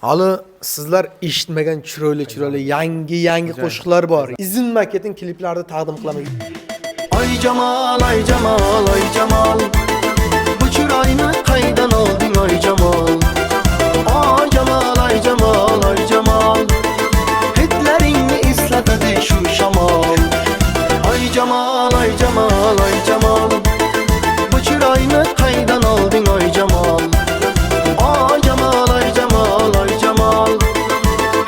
Hali sizlar eshitmagan chiroyli yangi qo'shiqlar bor. Izin maketin kliplarida taqdim qilaman. Ay Cemal, ay Cemal, ay Cemal, bu çırayını qaydan oldun ay Cemal? Ay Cemal, ay Cemal, ay Cemal, hitlerini islatadi şu şamal. Ay Cemal, ay Cemal, ay Cemal, bu çırayını qaydan oldun ay Cemal? Ay Cemal, ay Cemal, ay Cemal,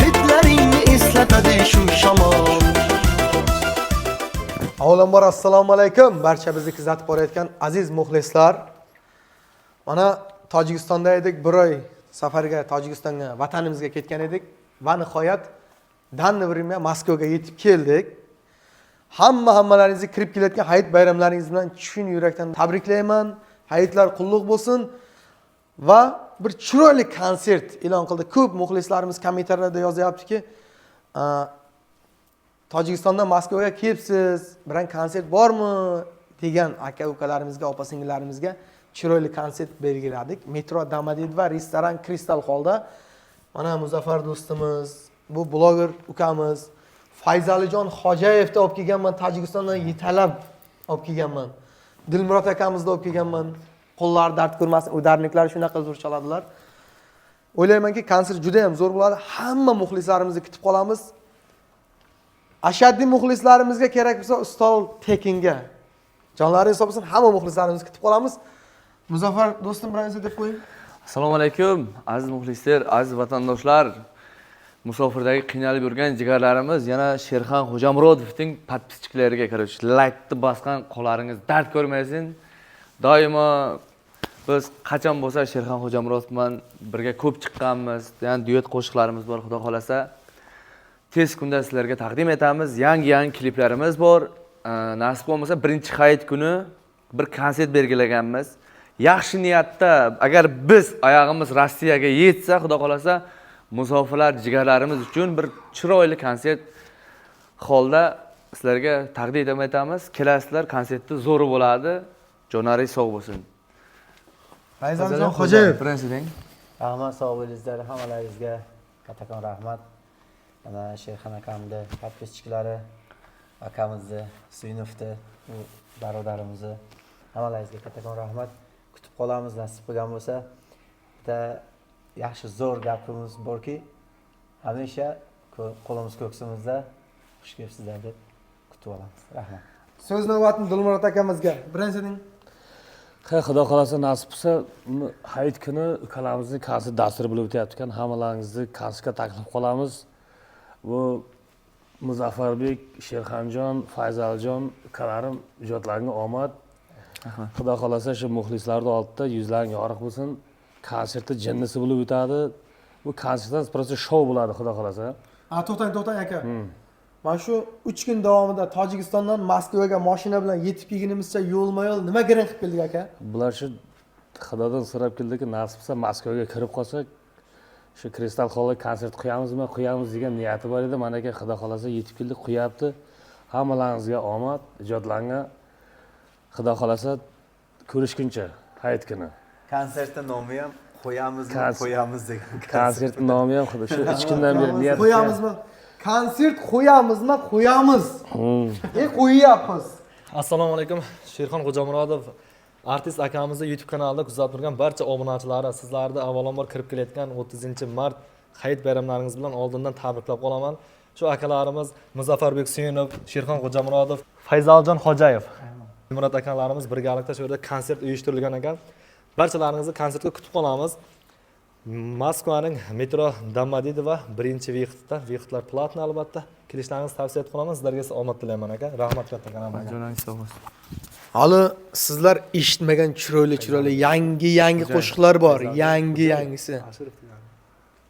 hitlerini islatadi şu şamal. Avvalambor assalomu alaykum. Barcha bizni kuzatib borayotgan aziz muxlislar. Mana Tojikistonda edik, bir oy safarga Tojikistonga, vatanimizga ketgan edik va nihoyat danni birga Moskvaga yetib keldik. Hammalaringizni kirib kelayotgan hayit bayramlaringiz bilan chin yurakdan tabriklayman. Hayitlar qutlug' bo'lsin va bir chiroyli konsert e'lon qildi. Ko'p muxlislarimiz kommentarlarda yozyaptiki, Tojikistondan Moskvaga kelibsiz, biron konsert bormi degan aka-ukalarimizga, opa-singillarimizga chiroyli konsert belgiladik. Metro Domodedovo va restoran Crystal Hallda. Mana Muzaffar do'stimiz, bu bloger ukamiz Fayzalijon Hojayevni olib kelganman, Tojikistondan yetalab olib kelganman. Dilmurod akamizni olib kelganman. Qo'llari dard ko'rmasin, udarniklar shunaqa zo'r chaladilar. O'ylaymanki, konsert juda ham zo'r bo'ladi. Hamma muxlislarimizni kutib qolamiz. Ashaddiy muxlislarimizga kerak bo'lsa, ustol tekinga. Jonlaringiz sog' bo'lsin, hamma muxlislarimizni kutib qolamiz. Muzaffar do'stim bilan deb qo'ying. Assalomu alaykum, aziz muxlislar, aziz vatandoshlar. Musofirdagi qiynalib yurgan jigarlarimiz yana Sherxon Xo'jamurodovning podpischilariga kirib, like-ni bosgan qo'llaringiz dard ko'rmasin. Doimo biz qachon bo'lsa Sherxon Xo'jamurodov bilan birga ko'p chiqqanmiz. Yani duet qo'shiqlarimiz bor, xudo xolasa. Tez kunda sizlarga taqdim etamiz. Yangi kliplarimiz bor. Nasib bo'lmasa birinchi hayit kuni bir konsert belgilaganmiz. Yaxshi niyatda agar biz oyog'imiz Rossiyaga yetsa, xudo xolasa, musofirlar jigarlarimiz uchun bir chiroyli konsert holda sizlarga taqdim etamiz. Kelasizlar, konsertda zo'r bo'ladi. Jonaringiz sog' bo'lsin. Fayzalijon Xo'jayev, birinchidan Rahmat, sog' bo'lingizlar, hammalaringizga kattakon rahmat. Mana Sherxon akamni podpischilari, akamizni, Suyunovni, bu barodarimizni hammalaringizga kattakon rahmat. Kutib qolamiz, nasib qilgan bo'lsa. Bitta yaxshi zo'r gapimiz borki, hamisha qo'limiz ko'ksimizda xush kelibsizlar deb kutib olamiz. Rahmat. So'z navbatini Dilmurod akamizga. Birinchidan Xudo xolasa nasib bo'lsa, hayit kuni ukalamizning konsert dasturi bo'lib o'tyapti ekan. Hammalaringizni konsertga taklif qilamiz. Bu Muzaffarbek, Sherxonjon, Fayzaljon ukalarim ijodlariga omad. Xudo xolasa shu muxlislarning oldida yuzlaring yorug' bo'lsin. Konsertda jinnisi bo'lib o'tadi. Bu konsertdan просто shou bo'ladi, xudo xolasa. To'xtang aka. Mana shu 3 kun davomida Tojikistondan Moskvaga mashina bilan yetib kelganimizcha yo'lma-yo'l nima garang qilib keldik aka? Bular shu Xudodan so'rab keldiki, nasib bo'lsa Moskvaga kirib qolsak, shu Crystal Hallga konsert qo'yamiz degan niyati bor edi. Mana aka Xudo xolasa yetib keldik, qo'yapti. Hammalaringizga omad, ijodlarga Xudo xolasa ko'rishguncha hayit kuni. Konsertning nomi ham qo'yamiz degan. Konsertning nomi ham xudo shu 3 kundan beri niyat Qo'yamizmi? Konsert qo'yamizmi? Qo'yamiz. Qo'yyapmiz. Assalomu alaykum. Sherxon Xo'jamurodov artist akamizni YouTube kanalida kuzatib turgan barcha obunachilari, sizlarni avvalambor kirib kelayotgan 30-mart hayit bayramlaringiz bilan oldindan tabriklab qolaman. Shu akalarimiz Muzaffarbek Suyunov, Sherxon Xo'jamurodov, Fayzaljon Hojayev, Dilmurod akalarimiz birgalikda shu yerda konsert uyushtirilgan ekan. Barchalaringizni konsertga kutib qolamiz. Moskvaning Metro Domodedovo birinchi vaqtlar platni albatta. Kelishlaringizni tavsiya qilaman. Sizlarga omad tilayman aka. Rahmat kattakon. jonaringiz sog' bo'lsin. Hali sizlar eshitmagan chiroyli yangi qo'shiqlar bor. Yangisi.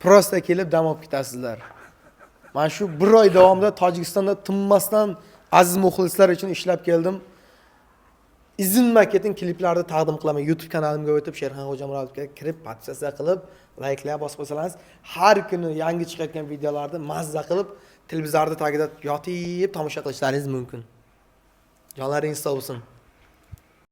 Prosta kelib dam olib ketasizlar. Men shu bir oy davomida Tojikistonda tinmasdan aziz muxlislar uchun ishlab keldim. Izin maketin kliplarida taqdim qilaman. YouTube kanalimga o'tib Sherxon Xo'jamurodovga kirib, podpisatsiya qilib, layklab bosib qo'ysangiz, har kuni yangi chiqayotgan videolarni mazza qilib, televizorda tagida yotib tomosha qilishlaringiz mumkin. Jonlaringiz sog' bo'lsin.